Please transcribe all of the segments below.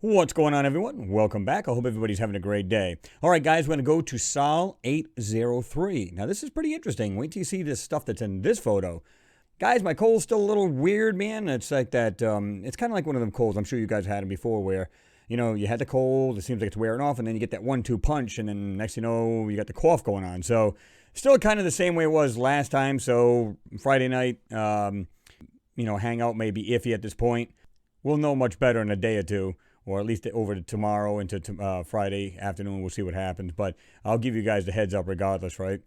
What's going on, everyone? Welcome back. I hope everybody's having a great day. All right, guys, we're going to go to Sol 803. Now, this is pretty interesting. Wait till you see this stuff that's in this photo. Guys, my coal's still a little weird, man. It's like that, it's kind of like one of them coals. I'm sure you guys had them before where, you know, you had the cold, it seems like it's wearing off, and then you get that 1-2 punch, and then next you know, you got the cough going on. So, still kind of the same way it was last time. So, Friday night, hangout may be iffy at this point. We'll know much better in a day or two. Or at least over to tomorrow into Friday afternoon. We'll see what happens. But I'll give you guys the heads up regardless, right?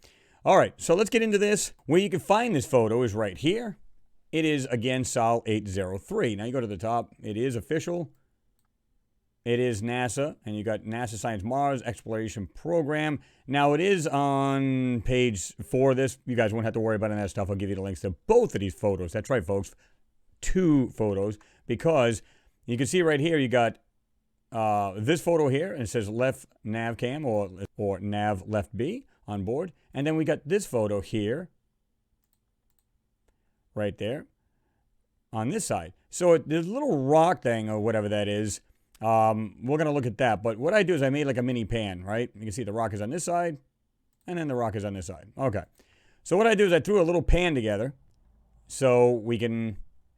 All right, so let's get into this. Where you can find this photo is right here. It is, again, Sol 803. Now you go to the top. It is official. It is NASA. And you got NASA Science Mars Exploration Program. Now it is on page 4 of this. You guys won't have to worry about any of that stuff. I'll give you the links to both of these photos. That's right, folks. 2 photos. Because you can see right here you got this photo here, and it says left nav cam or nav left B on board. And then we got this photo here, right there, on this side. So this little rock thing or whatever that is, we're going to look at that. But what I do is I made like a mini pan, right? You can see the rock is on this side, and then the rock is on this side. Okay. So what I do is I threw a little pan together so we can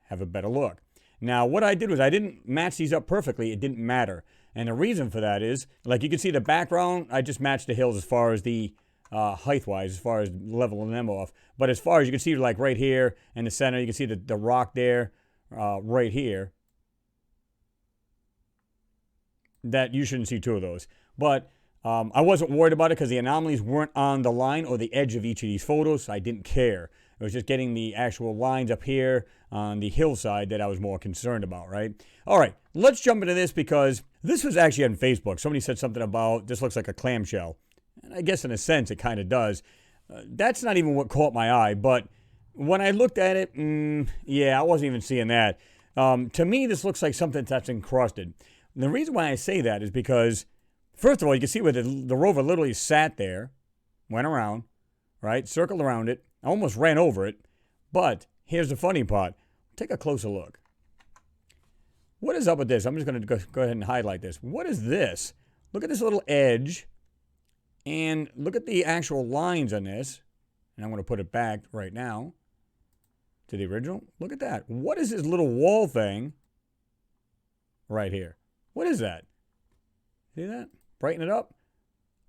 have a better look. Now, what I did was I didn't match these up perfectly. It didn't matter. And the reason for that is, like you can see the background, I just matched the hills as far as the height-wise, as far as leveling them off. But as far as you can see, like right here in the center, you can see the rock there, right here. That you shouldn't see 2 of those. But I wasn't worried about it because the anomalies weren't on the line or the edge of each of these photos, so I didn't care. It was just getting the actual lines up here on the hillside that I was more concerned about, right? All right, let's jump into this because this was actually on Facebook. Somebody said something about this looks like a clamshell. And I guess in a sense it kind of does. That's not even what caught my eye, but when I looked at it, yeah, I wasn't even seeing that. To me, this looks like something that's encrusted. And the reason why I say that is because, first of all, you can see where the rover literally sat there, went around, right, circled around it, almost ran over it. But here's the funny part. Take a closer look. What is up with this? I'm just going to go ahead and highlight this. What is this? Look at this little edge. And look at the actual lines on this. And I'm going to put it back right now to the original. Look at that. What is this little wall thing right here? What is that? See that? Brighten it up.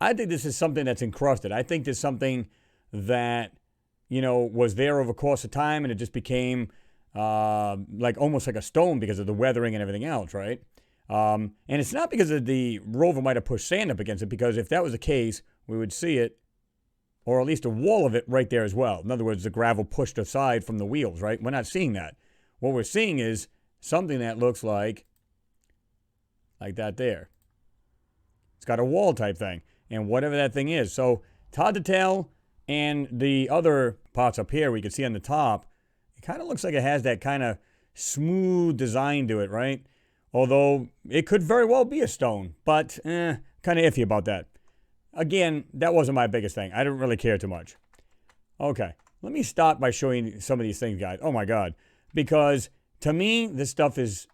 I think this is something that's encrusted. I think there's something that, you know, was there over the course of time and it just became like almost like a stone because of the weathering and everything else, right? And it's not because of the rover might have pushed sand up against it, because if that was the case, we would see it, or at least a wall of it right there as well. In other words, the gravel pushed aside from the wheels, right? We're not seeing that. What we're seeing is something that looks like that there. It's got a wall type thing, and whatever that thing is. So it's hard to tell. And the other parts up here, we can see on the top, it kind of looks like it has that kind of smooth design to it, right? Although it could very well be a stone, but kind of iffy about that. Again, that wasn't my biggest thing. I didn't really care too much. Okay, let me start by showing you some of these things, guys. Oh my God. Because to me, this stuff it's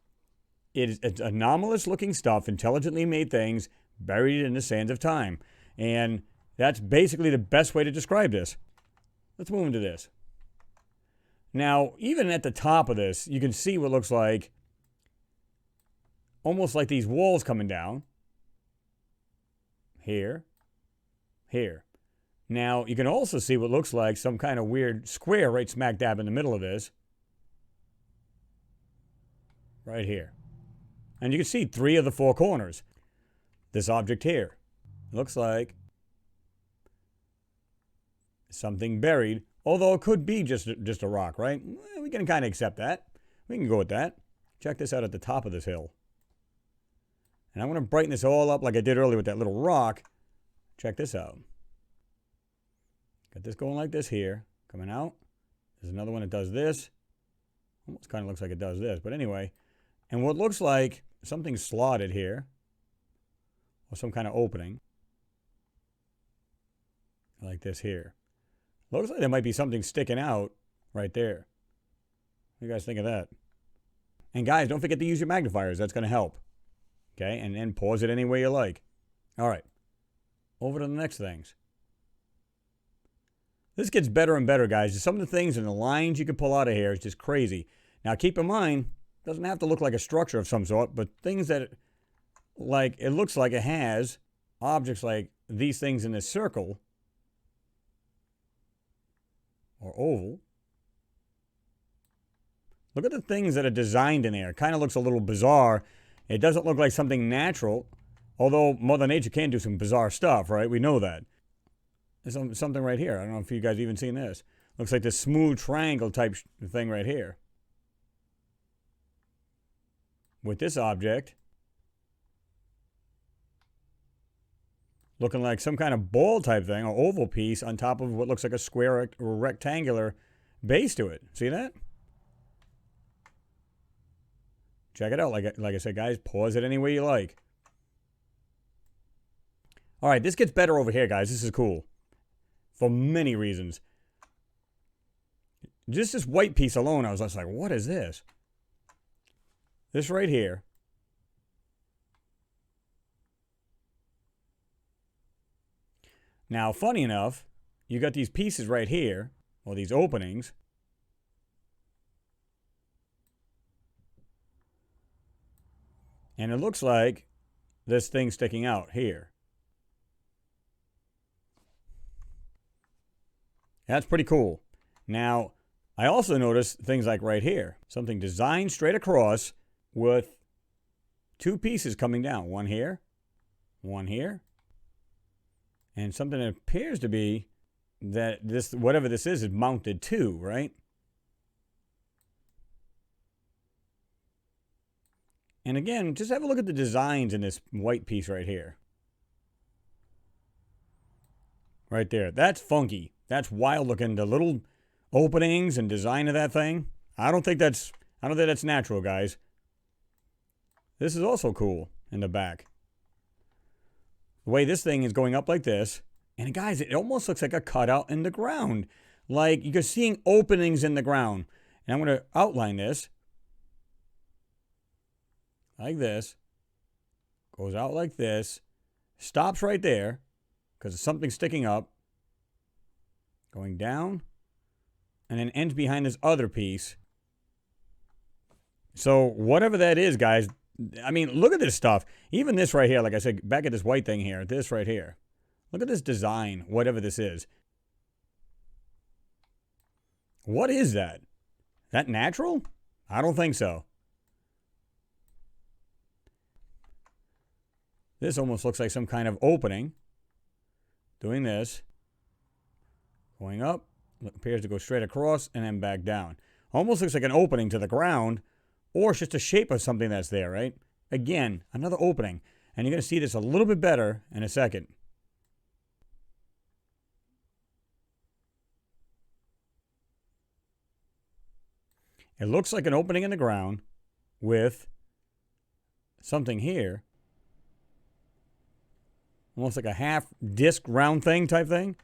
anomalous looking stuff, intelligently made things buried in the sands of time. And that's basically the best way to describe this. Let's move into this. Now, even at the top of this, you can see what looks like almost like these walls coming down. Here. Here. Now, you can also see what looks like some kind of weird square right smack dab in the middle of this. Right here. And you can see 3 of the 4 corners. This object here. Looks like something buried, although it could be just a rock, right? We can kind of accept that. We can go with that. Check this out at the top of this hill. And I'm going to brighten this all up like I did earlier with that little rock. Check this out. Got this going like this here, coming out. There's another one that does this. Almost kind of looks like it does this, but anyway. And what looks like something slotted here, or some kind of opening, like this here. Looks like there might be something sticking out right there. What do you guys think of that? And guys, don't forget to use your magnifiers. That's going to help. Okay, and then pause it any way you like. All right, over to the next things. This gets better and better, guys. Some of the things and the lines you can pull out of here is just crazy. Now, keep in mind, it doesn't have to look like a structure of some sort, but things that, like, it looks like it has objects like these things in this circle or oval. Look at the things that are designed in there. It kind of looks a little bizarre. It doesn't look like something natural, although Mother Nature can do some bizarre stuff, right? We know that. There's something right here. I don't know if you guys even seen this. Looks like this smooth triangle type thing right here. With this object looking like some kind of ball type thing or oval piece on top of what looks like a square or rectangular base to it. See that? Check it out. Like I said, guys, pause it any way you like. All right, this gets better over here, guys. This is cool for many reasons. Just this white piece alone, I was just like, what is this? This right here. Now, funny enough, you got these pieces right here, or these openings. And it looks like this thing sticking out here. That's pretty cool. Now, I also noticed things like right here. Something designed straight across with two pieces coming down. One here, and something that appears to be that this, whatever this is mounted to, right? And again, just have a look at the designs in this white piece right here. Right there. That's funky. That's wild looking. The little openings and design of that thing. I don't think that's natural, guys. This is also cool in the back. The way this thing is going up like this. And guys, it almost looks like a cutout in the ground. Like you're seeing openings in the ground. And I'm going to outline this. Like this. Goes out like this. Stops right there. Because there's something sticking up. Going down. And then ends behind this other piece. So whatever that is, guys. I mean, look at this stuff. Even this right here, like I said, back at this white thing here. This right here. Look at this design, whatever this is. What is that? Is that natural? I don't think so. This almost looks like some kind of opening. Doing this. Going up. Appears to go straight across and then back down. Almost looks like an opening to the ground. Or it's just a shape of something that's there, right? Again, another opening. And you're going to see this a little bit better in a second. It looks like an opening in the ground with something here. Almost like a half disc round thing type thing.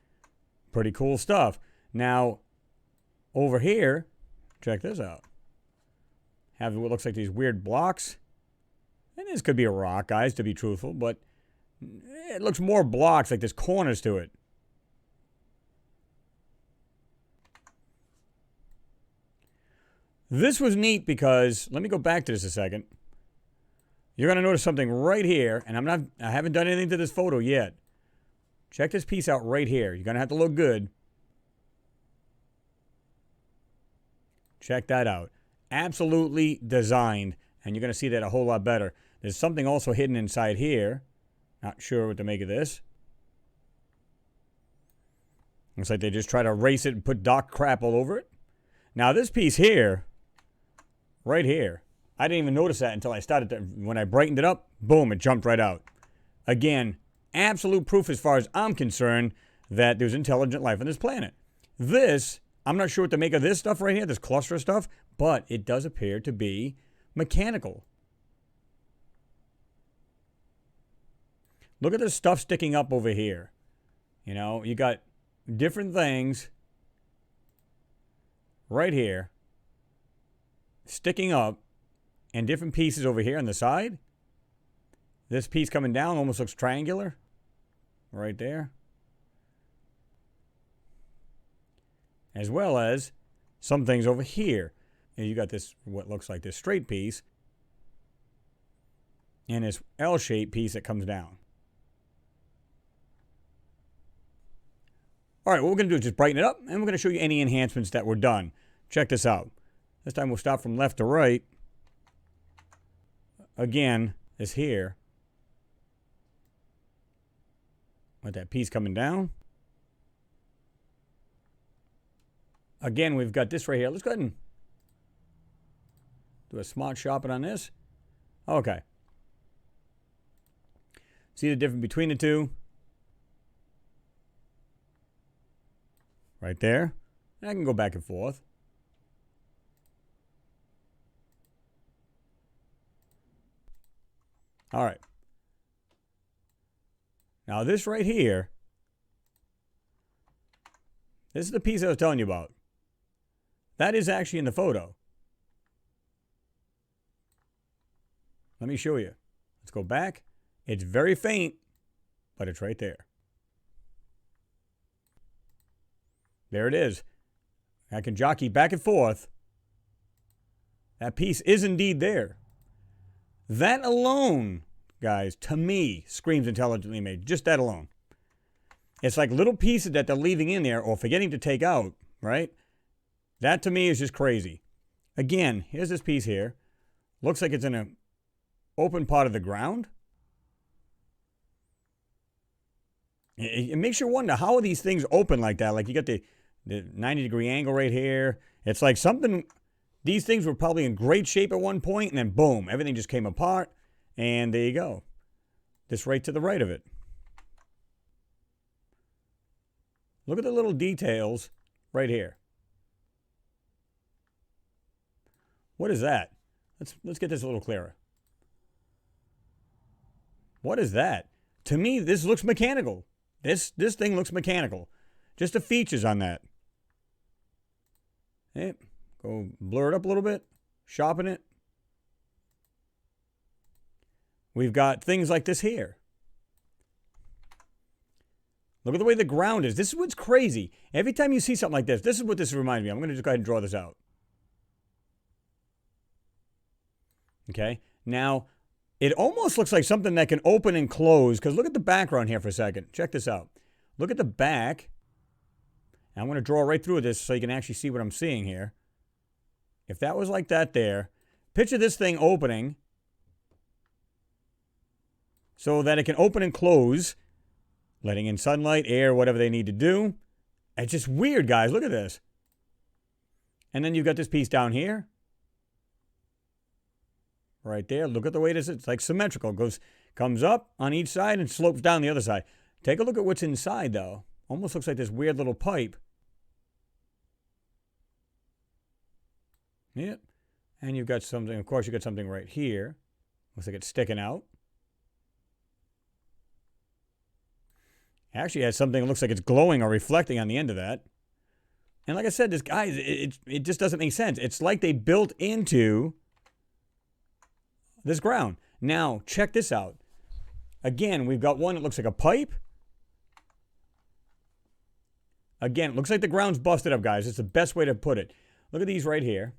Pretty cool stuff. Now, over here, check this out. Have what looks like these weird blocks. And this could be a rock, guys, to be truthful, but it looks more blocks, like there's corners to it. This was neat because, let me go back to this a second. You're going to notice something right here, and I haven't done anything to this photo yet. Check this piece out right here. You're going to have to look good. Check that out. Absolutely designed, and you're going to see that a whole lot better. There's something also hidden inside here. Not sure what to make of this. Looks like they just try to erase it and put dock crap all over it. Now this piece here, right here, I didn't even notice that until I started to, when I brightened it up, boom, it jumped right out. Again, absolute proof as far as I'm concerned that there's intelligent life on this planet. This, I'm not sure what to make of this stuff right here, this cluster of stuff, but it does appear to be mechanical. Look at the stuff sticking up over here. You know, you got different things right here sticking up and different pieces over here on the side. This piece coming down almost looks triangular. Right there. As well as some things over here. And you got this, what looks like this straight piece. And this L-shaped piece that comes down. All right, what we're going to do is just brighten it up, and we're going to show you any enhancements that were done. Check this out. This time we'll stop from left to right. Again, this here. With that piece coming down. Again, we've got this right here. Let's go ahead and do a smart shopping on this. Okay. See the difference between the two? Right there. And I can go back and forth. All right. Now this right here, this is the piece I was telling you about. That is actually in the photo. Let me show you. Let's go back. It's very faint, but it's right there. There it is. I can jockey back and forth. That piece is indeed there. That alone, guys, to me, screams intelligently made. Just that alone. It's like little pieces that they're leaving in there or forgetting to take out, right? That to me is just crazy. Again, here's this piece here. Looks like it's in an open part of the ground. It makes you wonder, how are these things open like that? Like you got the 90-degree angle right here. It's like something, these things were probably in great shape at one point, and then boom, everything just came apart, and there you go. This right to the right of it. Look at the little details right here. What is that? Let's get this a little clearer. What is that? To me, this looks mechanical. This thing looks mechanical. Just the features on that. Hey, go blur it up a little bit. Sharpen it. We've got things like this here. Look at the way the ground is. This is what's crazy. Every time you see something like this is what this reminds me of. I'm going to just go ahead and draw this out. Okay. Now, it almost looks like something that can open and close. Because look at the background here for a second. Check this out. Look at the back. And I'm going to draw right through this so you can actually see what I'm seeing here. If that was like that there, picture this thing opening so that it can open and close, letting in sunlight, air, whatever they need to do. It's just weird, guys. Look at this. And then you've got this piece down here. Right there. Look at the way this is. It's like symmetrical. It comes up on each side and slopes down the other side. Take a look at what's inside, though. Almost looks like this weird little pipe. Yep. And you've got something, of course, you've got something right here. Looks like it's sticking out. Actually has something that looks like it's glowing or reflecting on the end of that. And like I said, this guy, it just doesn't make sense. It's like they built into this ground. Now, check this out. Again, we've got one that looks like a pipe. Again, it looks like the ground's busted up, guys. It's the best way to put it. Look at these right here.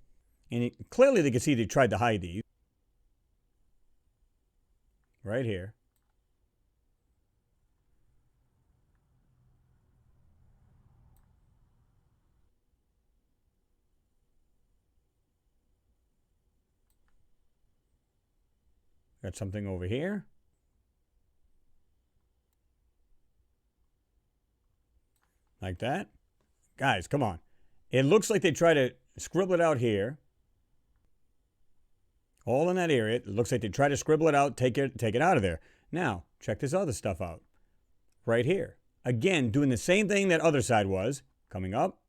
And clearly they can see they tried to hide these. Right here. Got something over here. Like that. Guys, come on. It looks like they try to scribble it out here. All in that area. It looks like they try to scribble it out, take it out of there. Now, check this other stuff out. Right here. Again, doing the same thing that other side was. Coming up.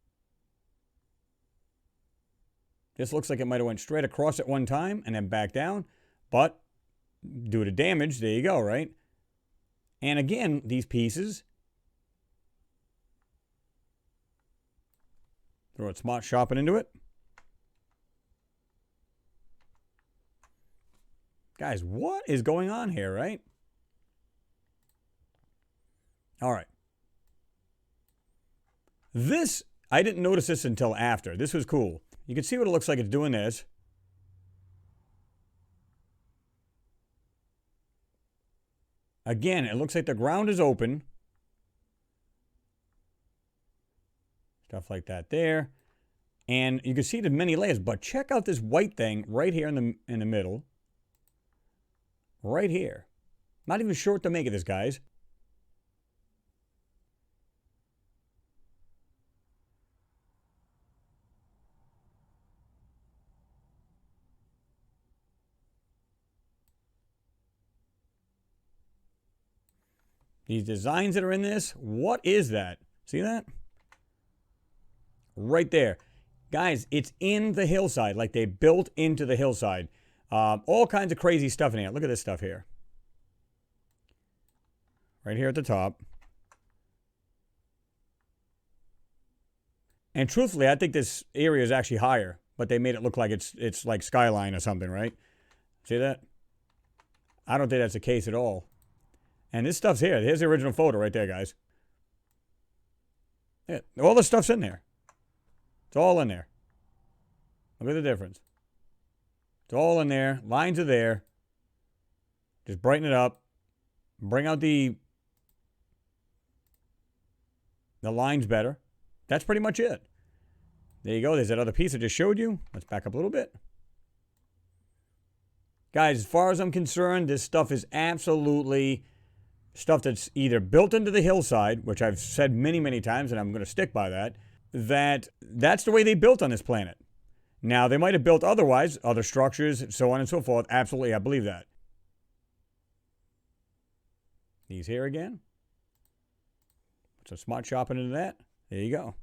This looks like it might have went straight across at one time and then back down. But due to damage, there you go, right? And again, these pieces. Throw a smart sharpen into it. Guys, what is going on here, right? All right. This, I didn't notice this until after. This was cool. You can see what it looks like it's doing this. Again, it looks like the ground is open. Stuff like that there. And you can see the many layers, but check out this white thing right here in the middle. Right here. Not even sure what to make of this, guys. These designs that are in this, what is that? See that? Right there. Guys, it's in the hillside, like they built into the hillside. All kinds of crazy stuff in here. Look at this stuff here. Right here at the top. And truthfully, I think this area is actually higher, but they made it look like it's like skyline or something, right? See that? I don't think that's the case at all. And this stuff's here. Here's the original photo right there, guys. Yeah, all the stuff's in there. It's all in there. Look at the difference. It's all in there. Lines are there. Just brighten it up. Bring out the lines better. That's pretty much it. There you go. There's that other piece I just showed you. Let's back up a little bit. Guys, as far as I'm concerned, this stuff is absolutely stuff that's either built into the hillside, which I've said many, many times, and I'm going to stick by that, that's the way they built on this planet. Now, they might have built otherwise, other structures, so on and so forth. Absolutely, I believe that. These here again. Put some smart shopping into that. There you go.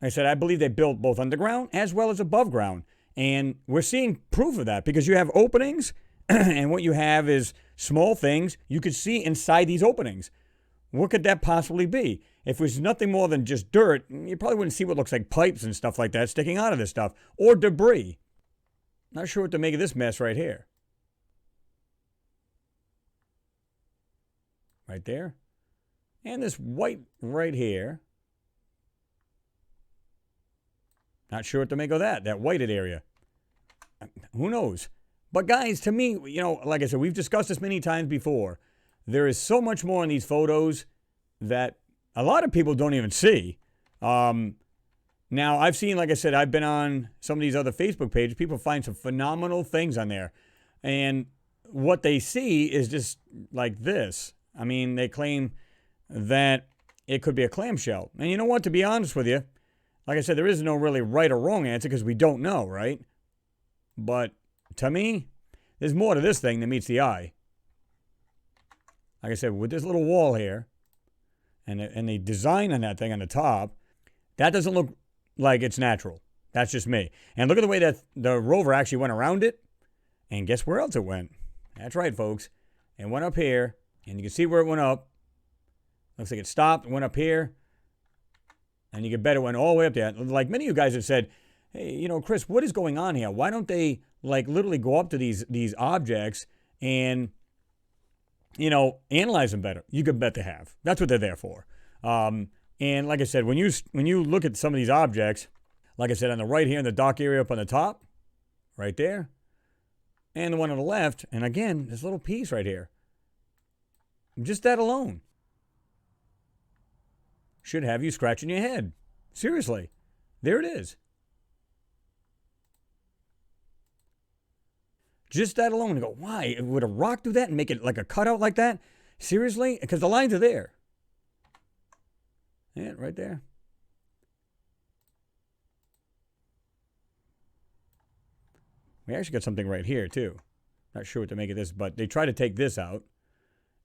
Like I said, I believe they built both underground as well as above ground. And we're seeing proof of that because you have openings and what you have is small things you could see inside these openings. What could that possibly be? If it was nothing more than just dirt, you probably wouldn't see what looks like pipes and stuff like that sticking out of this stuff. Or debris. Not sure what to make of this mess right here. Right there. And this white right here. Not sure what to make of that whited area. Who knows? But guys, to me, you know, like I said, we've discussed this many times before. There is so much more in these photos that a lot of people don't even see. Now, I've seen, like I said, I've been on some of these other Facebook pages. People find some phenomenal things on there. And what they see is just like this. I mean, they claim that it could be a clamshell. And you know what? To be honest with you, like I said, there is no really right or wrong answer because we don't know, right? But to me, there's more to this thing than meets the eye. Like I said, with this little wall here, and the design on that thing on the top, that doesn't look like it's natural. That's just me. And look at the way that the rover actually went around it. And guess where else it went? That's right, folks. It went up here, and you can see where it went up. Looks like it stopped, went up here, and you can bet it went all the way up there. Like many of you guys have said, hey, you know, Chris, what is going on here? Why don't they, like, literally go up to these objects and, you know, analyze them better? You could bet they have. That's what they're there for. And like I said, when you look at some of these objects, like I said, on the right here in the dock area up on the top, right there, and the one on the left, and again, this little piece right here, just that alone should have you scratching your head. Seriously. There it is. Just that alone. You go, why? Would a rock do that and make it like a cutout like that? Seriously? Because the lines are there. Yeah, right there. We actually got something right here, too. Not sure what to make of this, but they try to take this out.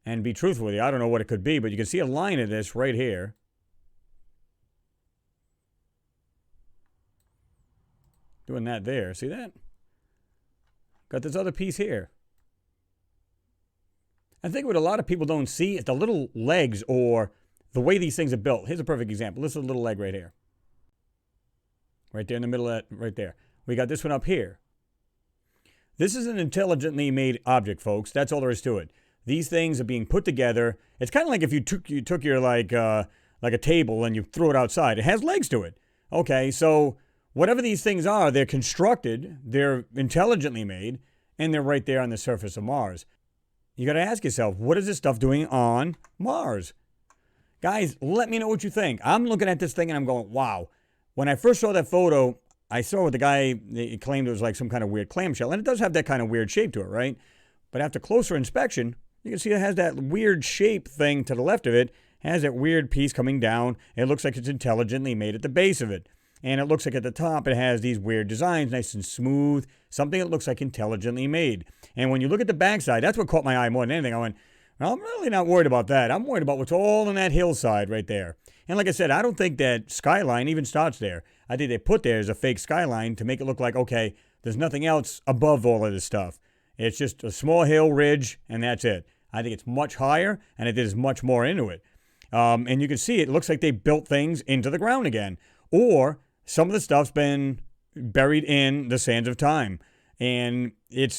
And be truthful with you, I don't know what it could be, but you can see a line of this right here. Doing that there. See that? Got this other piece here. I think what a lot of people don't see is the little legs or the way these things are built. Here's a perfect example. This is a little leg right here. Right there in the middle of that, right there. We got this one up here. This is an intelligently made object, folks. That's all there is to it. these things are being put together. It's kind of like if you took your like a table and you threw it outside. It has legs to it. Okay, so whatever these things are, they're constructed, they're intelligently made, and they're right there on the surface of Mars. You got to ask yourself, what is this stuff doing on Mars? Guys, let me know what you think. I'm looking at this thing and I'm going, wow. When I first saw that photo, I saw what the guy claimed it was like some kind of weird clamshell. And it does have that kind of weird shape to it, right? But after closer inspection, you can see it has that weird shape thing to the left of it. It has that weird piece coming down. It looks like it's intelligently made at the base of it. And it looks like at the top it has these weird designs, nice and smooth, something that looks like intelligently made. And when you look at the backside, that's what caught my eye more than anything. I went, well, I'm really not worried about that. I'm worried about what's all on that hillside right there. And like I said, I don't think that skyline even starts there. I think they put there as a fake skyline to make it look like, okay, there's nothing else above all of this stuff. It's just a small hill ridge, and that's it. I think it's much higher, and it is much more into it. And you can see it looks like they built things into the ground again. Or some of the stuff's been buried in the sands of time. And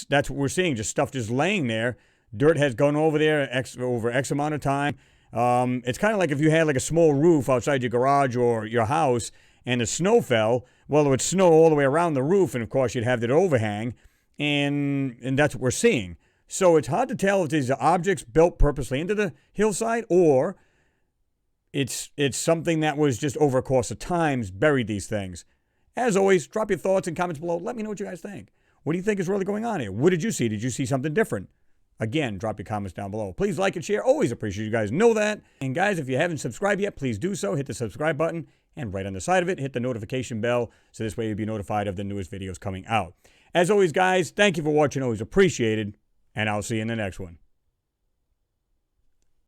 that's what we're seeing, just stuff just laying there. Dirt has gone over there over X amount of time. It's kind of like if you had like a small roof outside your garage or your house and the snow fell. Well, it would snow all the way around the roof, and of course you'd have that overhang. And that's what we're seeing. So it's hard to tell if these are objects built purposely into the hillside or it's something that was just over a course of times buried these things. As always, drop your thoughts and comments below. Let me know what you guys think. What do you think is really going on here? What did you see? Did you see something different? Again, drop your comments down below. Please like and share. Always appreciate you guys know that. And guys, if you haven't subscribed yet, please do so. Hit the subscribe button. And right on the side of it, hit the notification bell. So this way you'll be notified of the newest videos coming out. As always, guys, thank you for watching. Always appreciated. And I'll see you in the next one.